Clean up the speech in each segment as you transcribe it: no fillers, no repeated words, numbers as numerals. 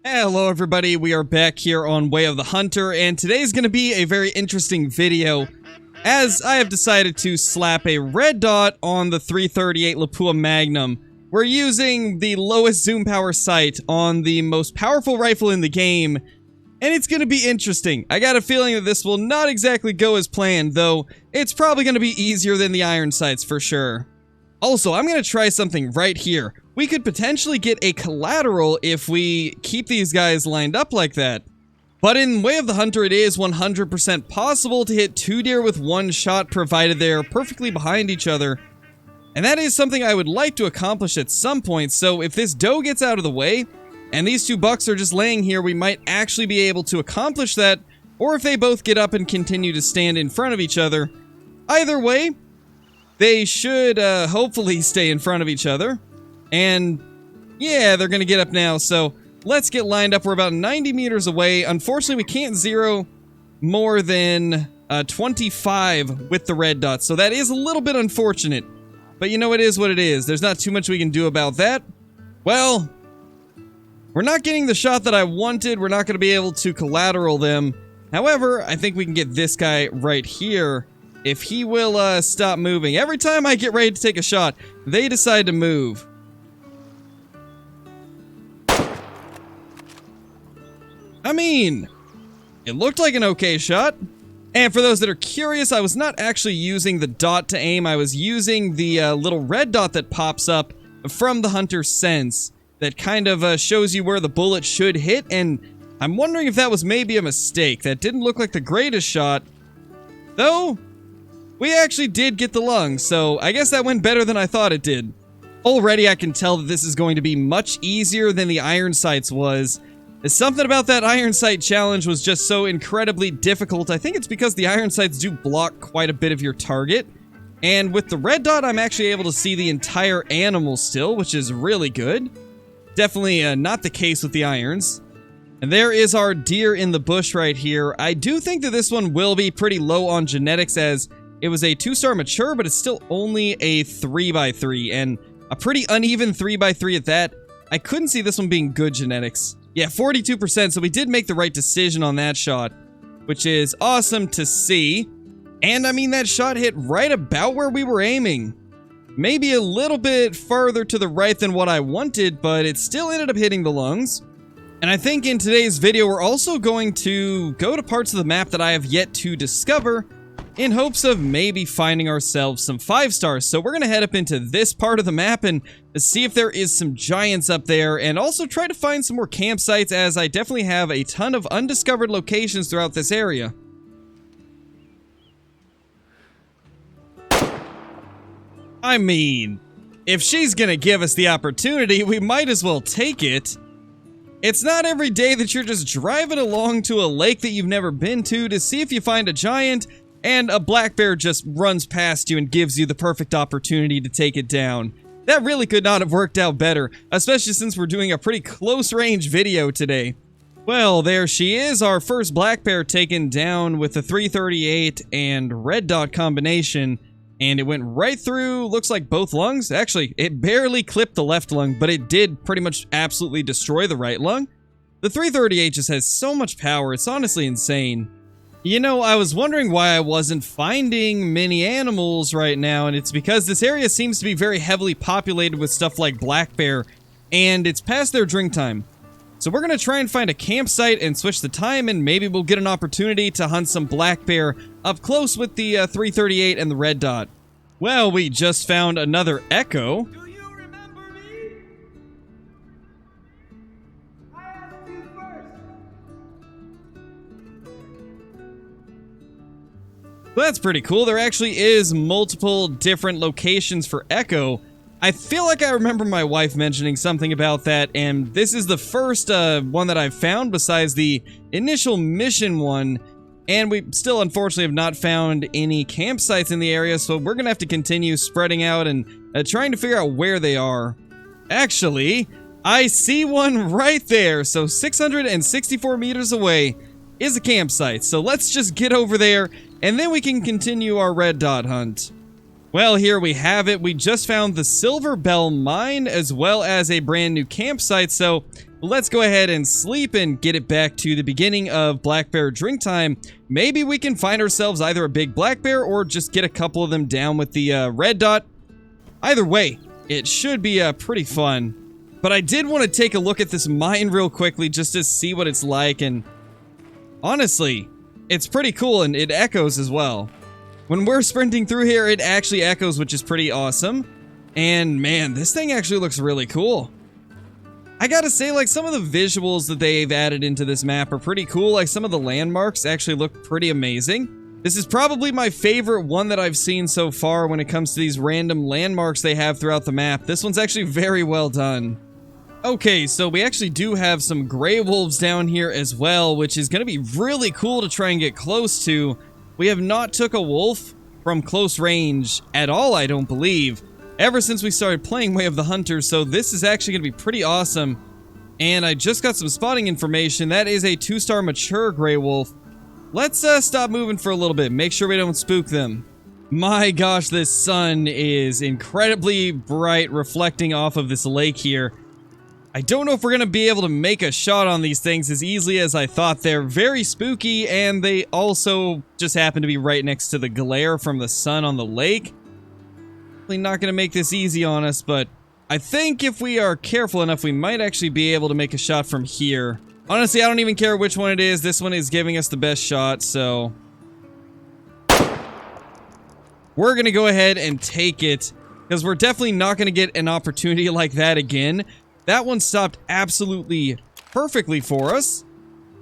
Hello everybody, we are back here on Way of the Hunter, and today's going to be a very interesting video, as I have decided to slap a red dot on the 338 Lapua Magnum. We're using the lowest zoom power sight on the most powerful rifle in the game, and it's going to be interesting. I got a feeling that this will not exactly go as planned, though it's probably going to be easier than the iron sights for sure. Also, I'm going to try something right here. We could potentially get a collateral if we keep these guys lined up like that. But in Way of the Hunter, it is 100% possible to hit 2 deer with 1 shot, provided they are perfectly behind each other. And that is something I would like to accomplish at some point, so if this doe gets out of the way, and these 2 bucks are just laying here, we might actually be able to accomplish that, or if they both get up and continue to stand in front of each other. Either way, they should hopefully stay in front of each other. And yeah, they're gonna get up now, so let's get lined up. We're about 90 meters away. Unfortunately, we can't zero more than 25 with the red dots, so that is a little bit unfortunate. But you know, it is what it is. There's not too much we can do about that. Well, we're not getting the shot that I wanted. We're not going to be able to collateral them. However, I think we can get this guy right here if he will stop moving. Every time I get ready to take a shot, they decide to move. I mean, it looked like an okay shot. And for those that are curious, I was not actually using the dot to aim. I was using the little red dot that pops up from the hunter's sense that kind of shows you where the bullet should hit. And I'm wondering if that was maybe a mistake. That didn't look like the greatest shot. Though, we actually did get the lung, so I guess that went better than I thought it did. Already I can tell that this is going to be much easier than the iron sights was. Something about that iron sight challenge was just so incredibly difficult. I think it's because the iron sights do block quite a bit of your target. And with the red dot, I'm actually able to see the entire animal still, which is really good. Definitely not the case with the irons. And there is our deer in the bush right here. I do think that this one will be pretty low on genetics, as it was a 2-star mature, but it's still only a 3x3, and a pretty uneven 3x3 at that. I couldn't see this one being good genetics. Yeah, 42%, so we did make the right decision on that shot, which is awesome to see. And I mean, that shot hit right about where we were aiming. Maybe a little bit farther to the right than what I wanted, but it still ended up hitting the lungs. And I think in today's video, we're also going to go to parts of the map that I have yet to discover in hopes of maybe finding ourselves some 5 stars. So we're going to head up into this part of the map and see if there is some giants up there, and also try to find some more campsites, as I definitely have a ton of undiscovered locations throughout this area. I mean, if she's going to give us the opportunity, we might as well take it. It's not every day that you're just driving along to a lake that you've never been to see if you find a giant, and a black bear just runs past you and gives you the perfect opportunity to take it down. That really could not have worked out better, especially since we're doing a pretty close-range video today. Well, there she is, our first black bear taken down with the 338 and red dot combination, and it went right through, looks like both lungs. Actually, it barely clipped the left lung, but it did pretty much absolutely destroy the right lung. The 338 just has so much power, it's honestly insane. You know, I was wondering why I wasn't finding many animals right now, and it's because this area seems to be very heavily populated with stuff like black bear, and it's past their drink time. So we're going to try and find a campsite and switch the time, and maybe we'll get an opportunity to hunt some black bear up close with the 338 and the red dot. Well, we just found another echo. Well, that's pretty cool. There actually is multiple different locations for Echo. I feel like I remember my wife mentioning something about that, and this is the first one that I've found besides the initial mission one, and we still unfortunately have not found any campsites in the area, so we're gonna have to continue spreading out and trying to figure out where they are. Actually, I see one right there, so 664 meters away is a campsite, so let's just get over there, and then we can continue our red dot hunt. Well, here we have it. We just found the Silver Bell Mine as well as a brand new campsite, so let's go ahead and sleep and get it back to the beginning of Black Bear drink time. Maybe we can find ourselves either a big black bear or just get a couple of them down with the red dot. Either way, it should be pretty fun. But I did want to take a look at this mine real quickly just to see what it's like, and honestly, it's pretty cool and it echoes as well. When we're sprinting through here, it actually echoes, which is pretty awesome. And man, this thing actually looks really cool. I gotta say, like, some of the visuals that they've added into this map are pretty cool. Like, some of the landmarks actually look pretty amazing. This is probably my favorite one that I've seen so far when it comes to these random landmarks they have throughout the map. This one's actually very well done. Okay, so we actually do have some gray wolves down here as well, which is gonna be really cool to try and get close to. We have not took a wolf from close range at all, I don't believe, ever since we started playing Way of the Hunter, so this is actually going to be pretty awesome. And I just got some spotting information. That is a 2-star mature gray wolf. Let's stop moving for a little bit, make sure we don't spook them. My gosh, this sun is incredibly bright, reflecting off of this lake here. I don't know if we're going to be able to make a shot on these things as easily as I thought. They're very spooky, and they also just happen to be right next to the glare from the sun on the lake. Probably not going to make this easy on us, but I think if we are careful enough, we might actually be able to make a shot from here. Honestly, I don't even care which one it is. This one is giving us the best shot, so we're going to go ahead and take it, because we're definitely not going to get an opportunity like that again. That one stopped absolutely perfectly for us,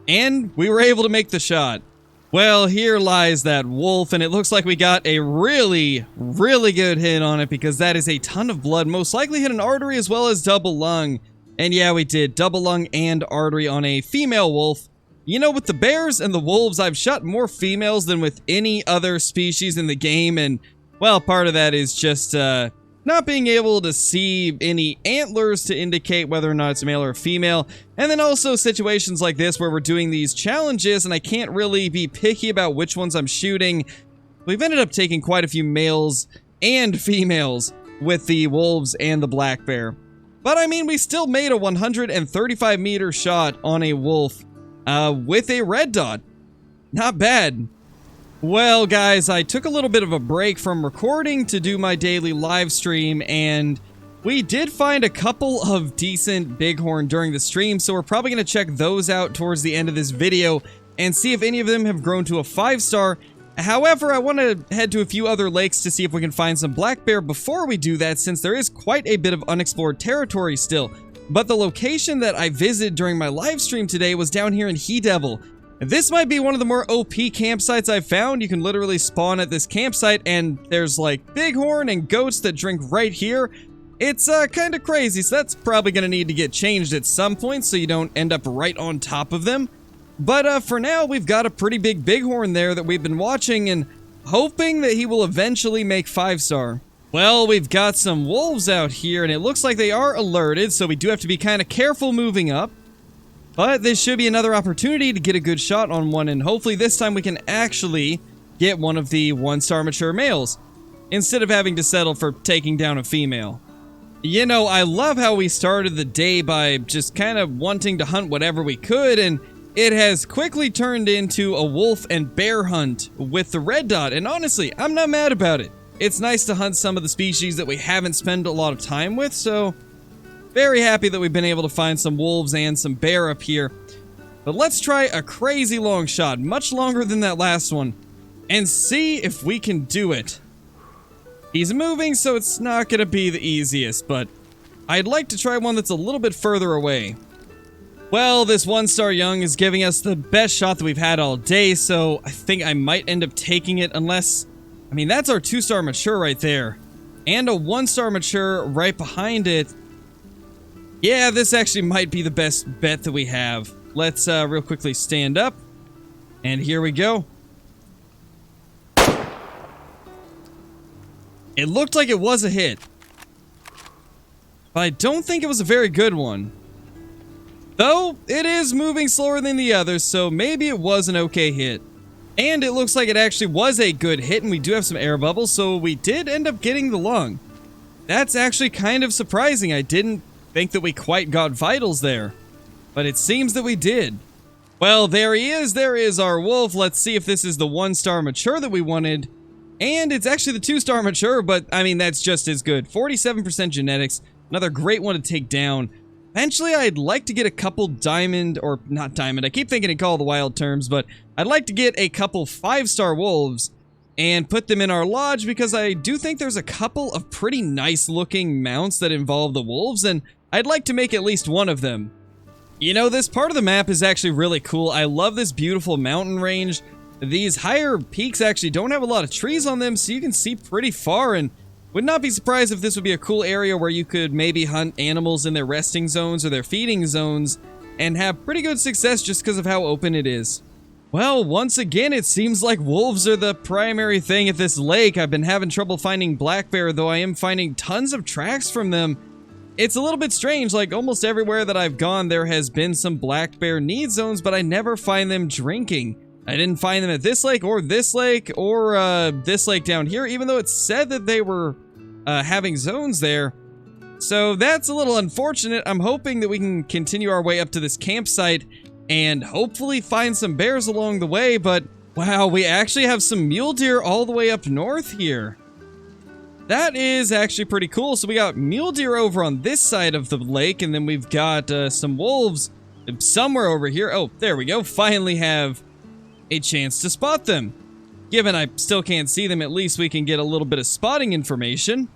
and we were able to make the shot. Well, here lies that wolf, and it looks like we got a really, really good hit on it, because that is a ton of blood. Most likely hit an artery as well as double lung. And yeah, we did double lung and artery on a female wolf. You know, with the bears and the wolves, I've shot more females than with any other species in the game, and well, part of that is just, not being able to see any antlers to indicate whether or not it's male or female. And then also situations like this where we're doing these challenges and I can't really be picky about which ones I'm shooting. We've ended up taking quite a few males and females with the wolves and the black bear. But I mean, we still made a 135 meter shot on a wolf with a red dot. Not bad. Well, guys, I took a little bit of a break from recording to do my daily live stream, and we did find a couple of decent bighorn during the stream, so we're probably going to check those out towards the end of this video and see if any of them have grown to a 5-star. However, I want to head to a few other lakes to see if we can find some black bear before we do that, since there is quite a bit of unexplored territory still. But the location that I visited during my live stream today was down here in He Devil. This might be one of the more OP campsites I've found. You can literally spawn at this campsite, and there's like bighorn and goats that drink right here. It's kind of crazy, so that's probably going to need to get changed at some point so you don't end up right on top of them. But for now, we've got a pretty big bighorn there that we've been watching and hoping that he will eventually make 5-star. Well, we've got some wolves out here, and it looks like they are alerted, so we do have to be kind of careful moving up. But this should be another opportunity to get a good shot on one, and hopefully this time we can actually get one of the 1-star mature males, instead of having to settle for taking down a female. You know, I love how we started the day by just kind of wanting to hunt whatever we could, and it has quickly turned into a wolf and bear hunt with the red dot, and honestly, I'm not mad about it. It's nice to hunt some of the species that we haven't spent a lot of time with, so very happy that we've been able to find some wolves and some bear up here. But let's try a crazy long shot, much longer than that last one, and see if we can do it. He's moving, so it's not going to be the easiest, but I'd like to try one that's a little bit further away. Well, this 1-star young is giving us the best shot that we've had all day, so I think I might end up taking it unless... I mean, that's our 2-star mature right there. And a 1-star mature right behind it. Yeah, this actually might be the best bet that we have. Let's real quickly stand up. And here we go. It looked like it was a hit. But I don't think it was a very good one. Though, it is moving slower than the others, so maybe it was an okay hit. And it looks like it actually was a good hit, and we do have some air bubbles, so we did end up getting the lung. That's actually kind of surprising. I didn't think that we quite got vitals there, but it seems that we did. Well, there he is. There is our wolf. Let's see if this is the 1-star mature that we wanted. And it's actually the 2-star mature, but I mean, that's just as good. 47% genetics. Another great one to take down. Eventually, I'd like to get a couple diamond, or not diamond, I keep thinking in Call of the Wild terms, but I'd like to get a couple 5-star wolves and put them in our lodge, because I do think there's a couple of pretty nice looking mounts that involve the wolves, and I'd like to make at least one of them. You know, this part of the map is actually really cool. I love this beautiful mountain range. These higher peaks actually don't have a lot of trees on them, so you can see pretty far, and would not be surprised if this would be a cool area where you could maybe hunt animals in their resting zones or their feeding zones and have pretty good success just because of how open it is. Well, once again, it seems like wolves are the primary thing at this lake. I've been having trouble finding black bear, though I am finding tons of tracks from them. It's a little bit strange, like almost everywhere that I've gone there has been some black bear need zones, but I never find them drinking. I didn't find them at this lake or this lake down here, even though it said that they were having zones there. So that's a little unfortunate. I'm hoping that we can continue our way up to this campsite and hopefully find some bears along the way, but wow, we actually have some mule deer all the way up north here. That is actually pretty cool. So we got mule deer over on this side of the lake, and then we've got some wolves somewhere over here. Oh, there we go. Finally have a chance to spot them. Given I still can't see them, at least we can get a little bit of spotting information.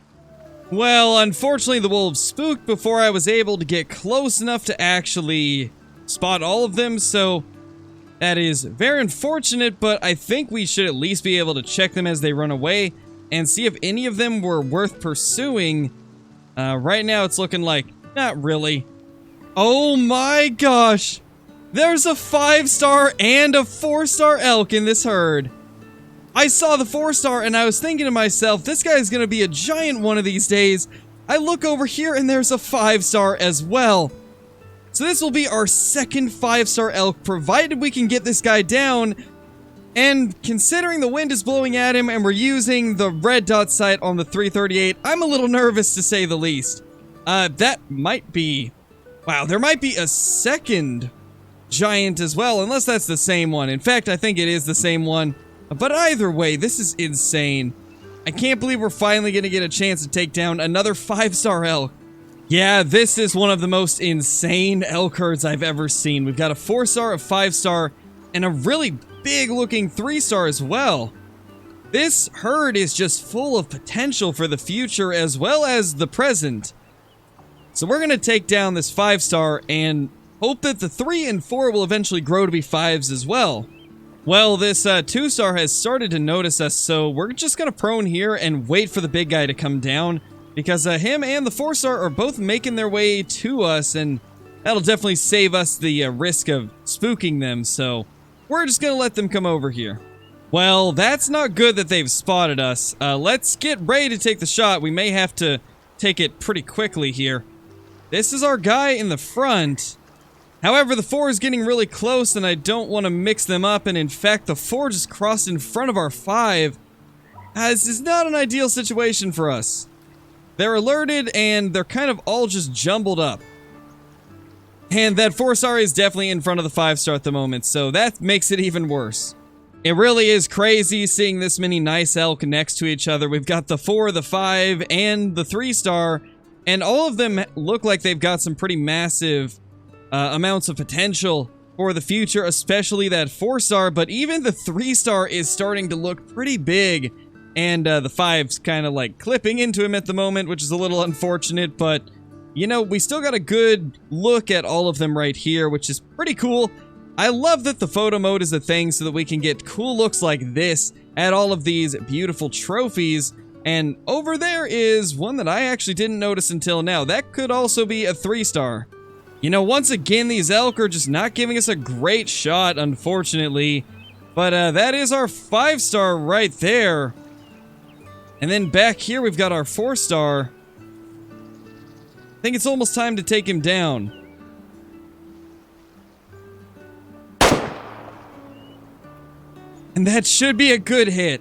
Well, unfortunately the wolves spooked before I was able to get close enough to actually spot all of them, so that is very unfortunate, but I think we should at least be able to check them as they run away and see if any of them were worth pursuing. Right now it's looking like not really. Oh my gosh! There's a 5-star and a 4-star elk in this herd. I saw the 4-star and I was thinking to myself, this guy's gonna be a giant one of these days. I look over here and there's a 5-star as well. So this will be our second 5-star elk, provided we can get this guy down. And considering the wind is blowing at him and we're using the red dot sight on the 338, I'm a little nervous to say the least. That might be... Wow, there might be a second giant as well, unless that's the same one. In fact, I think it is the same one. But either way, this is insane. I can't believe we're finally going to get a chance to take down another 5-star elk. Yeah, this is one of the most insane elk herds I've ever seen. We've got a 4-star, a 5-star, and a really big looking 3-star as well. This herd is just full of potential for the future as well as the present. So we're going to take down this 5-star and hope that the 3 and 4 will eventually grow to be 5s as well. Well, this 2-star has started to notice us, so we're just going to prone here and wait for the big guy to come down, because him and the 4-star are both making their way to us, and that'll definitely save us the risk of spooking them, so we're just going to let them come over here. Well, that's not good that they've spotted us. Let's get ready to take the shot. We may have to take it pretty quickly here. This is our guy in the front. However, the 4 is getting really close, and I don't want to mix them up, and in fact, the 4 just crossed in front of our 5. This is not an ideal situation for us. They're alerted, and they're kind of all just jumbled up. And that 4-star is definitely in front of the 5-star at the moment, so that makes it even worse. It really is crazy seeing this many nice elk next to each other. We've got the 4, the 5, and the 3-star, and all of them look like they've got some pretty massive amounts of potential for the future, especially that 4-star, but even the 3-star is starting to look pretty big, and the 5's kind of like clipping into him at the moment, which is a little unfortunate, but you know, we still got a good look at all of them right here, which is pretty cool. I love that the photo mode is a thing so that we can get cool looks like this at all of these beautiful trophies. And over there is one that I actually didn't notice until now. That could also be a 3-star. You know, once again, these elk are just not giving us a great shot, unfortunately. But that is our 5-star right there. And then back here, we've got our 4-star. I think it's almost time to take him down. And that should be a good hit.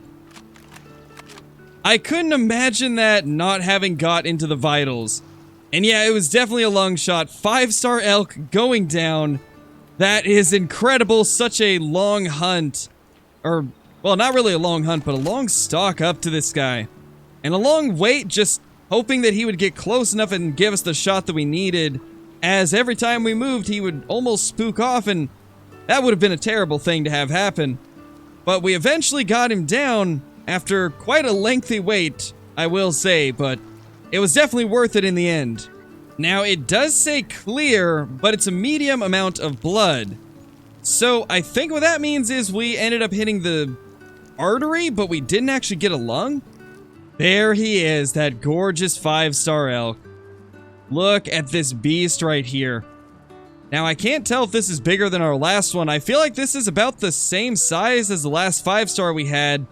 I couldn't imagine that not having got into the vitals. And yeah, it was definitely a long shot. 5-star elk going down. That is incredible. Such a long hunt. Or, well, not really a long hunt, but a long stalk up to this guy. And a long wait, just hoping that he would get close enough and give us the shot that we needed. As every time we moved, he would almost spook off, and that would have been a terrible thing to have happen. But we eventually got him down after quite a lengthy wait, I will say, but it was definitely worth it in the end. Now, it does say clear, but it's a medium amount of blood. So I think what that means is we ended up hitting the artery, but we didn't actually get a lung. There he is, that gorgeous 5-star elk. Look at this beast right here. Now, I can't tell if this is bigger than our last one. I feel like this is about the same size as the last 5-star we had.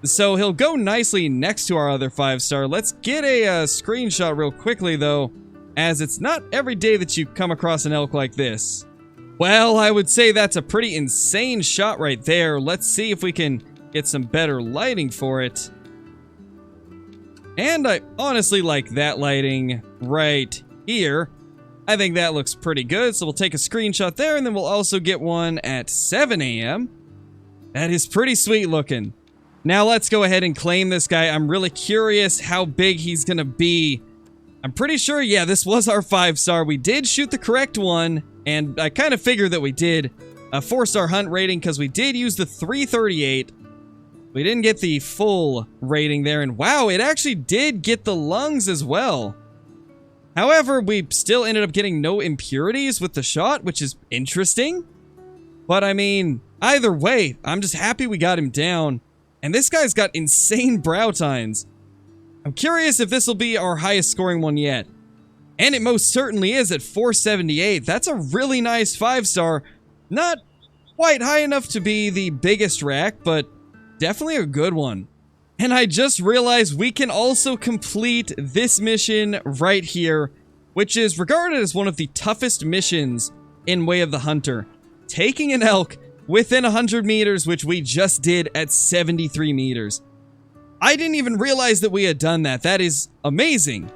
So he'll go nicely next to our other 5-star. Let's get a screenshot real quickly, though, as it's not every day that you come across an elk like this. Well, I would say that's a pretty insane shot right there. Let's see if we can get some better lighting for it. And I honestly like that lighting right here. I think that looks pretty good, so we'll take a screenshot there, and then we'll also get one at 7 a.m. That is pretty sweet looking. Now let's go ahead and claim this guy. I'm really curious how big he's gonna be. I'm pretty sure, yeah, this was our 5-star. We did shoot the correct one, and I kind of figured that we did. A 4-star hunt rating, because we did use the 338. We didn't get the full rating there, and wow, it actually did get the lungs as well. However, we still ended up getting no impurities with the shot, which is interesting. But I mean, either way, I'm just happy we got him down. And this guy's got insane brow tines. I'm curious if this will be our highest scoring one yet. And it most certainly is at 478. That's a really nice 5-star. Not quite high enough to be the biggest rack, but definitely a good one. And I just realized we can also complete this mission right here, which is regarded as one of the toughest missions in Way of the Hunter. Taking an elk within 100 meters, which we just did at 73 meters. I didn't even realize that we had done that. That is amazing.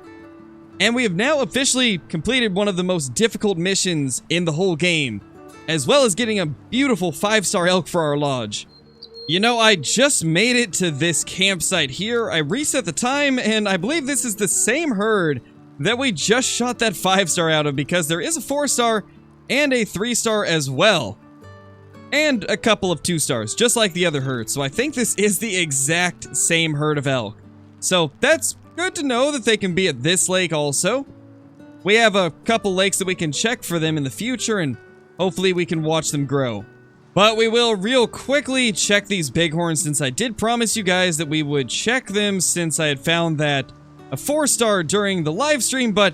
And we have now officially completed one of the most difficult missions in the whole game, as well as getting a beautiful 5-star elk for our lodge. You know, I just made it to this campsite here. I reset the time, and I believe this is the same herd that we just shot that 5-star out of, because there is a 4-star and a 3-star as well. And a couple of 2-stars, just like the other herd. So I think this is the exact same herd of elk. So that's good to know that they can be at this lake also. We have a couple lakes that we can check for them in the future, and hopefully we can watch them grow. But we will real quickly check these bighorns, since I did promise you guys that we would check them, since I had found that a 4-star during the live stream, but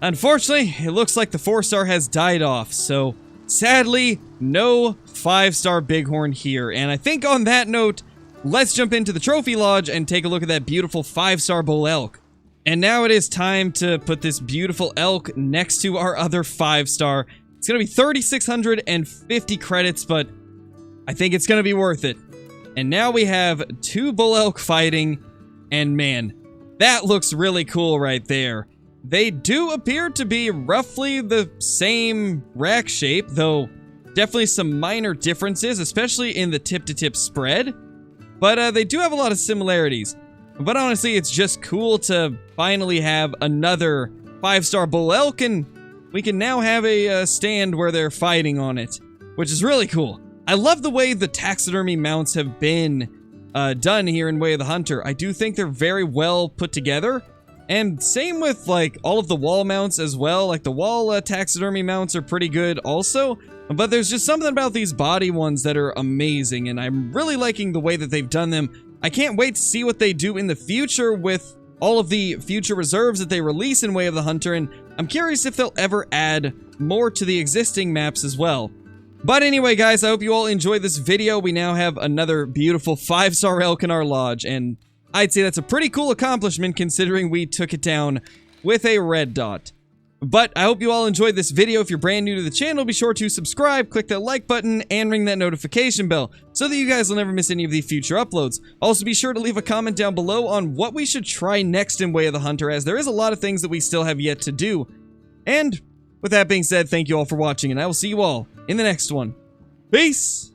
unfortunately, it looks like the 4-star has died off. So sadly, no 5-star bighorn here. And I think on that note, let's jump into the trophy lodge and take a look at that beautiful 5-star bull elk. And now it is time to put this beautiful elk next to our other 5-star. It's going to be 3,650 credits, but I think it's going to be worth it. And now we have 2 bull elk fighting, and man, that looks really cool right there. They do appear to be roughly the same rack shape, though definitely some minor differences, especially in the tip-to-tip spread. But they do have a lot of similarities. But honestly, it's just cool to finally have another 5-star bull elk, and we can now have a stand where they're fighting on it, which is really cool. I love the way the taxidermy mounts have been done here in Way of the Hunter. I do think they're very well put together. And same with, like, all of the wall mounts as well. Like, the wall taxidermy mounts are pretty good also. But there's just something about these body ones that are amazing, and I'm really liking the way that they've done them. I can't wait to see what they do in the future with all of the future reserves that they release in Way of the Hunter, and I'm curious if they'll ever add more to the existing maps as well. But anyway, guys, I hope you all enjoyed this video. We now have another beautiful 5-star elk in our lodge, and I'd say that's a pretty cool accomplishment considering we took it down with a red dot. But I hope you all enjoyed this video. If you're brand new to the channel, be sure to subscribe, click that like button, and ring that notification bell so so that you guys will never miss any of the future uploads. Also, be sure to leave a comment down below on what we should try next in Way of the Hunter, as there is a lot of things that we still have yet to do. And with that being said, thank you all for watching, and I will see you all in the next one. Peace!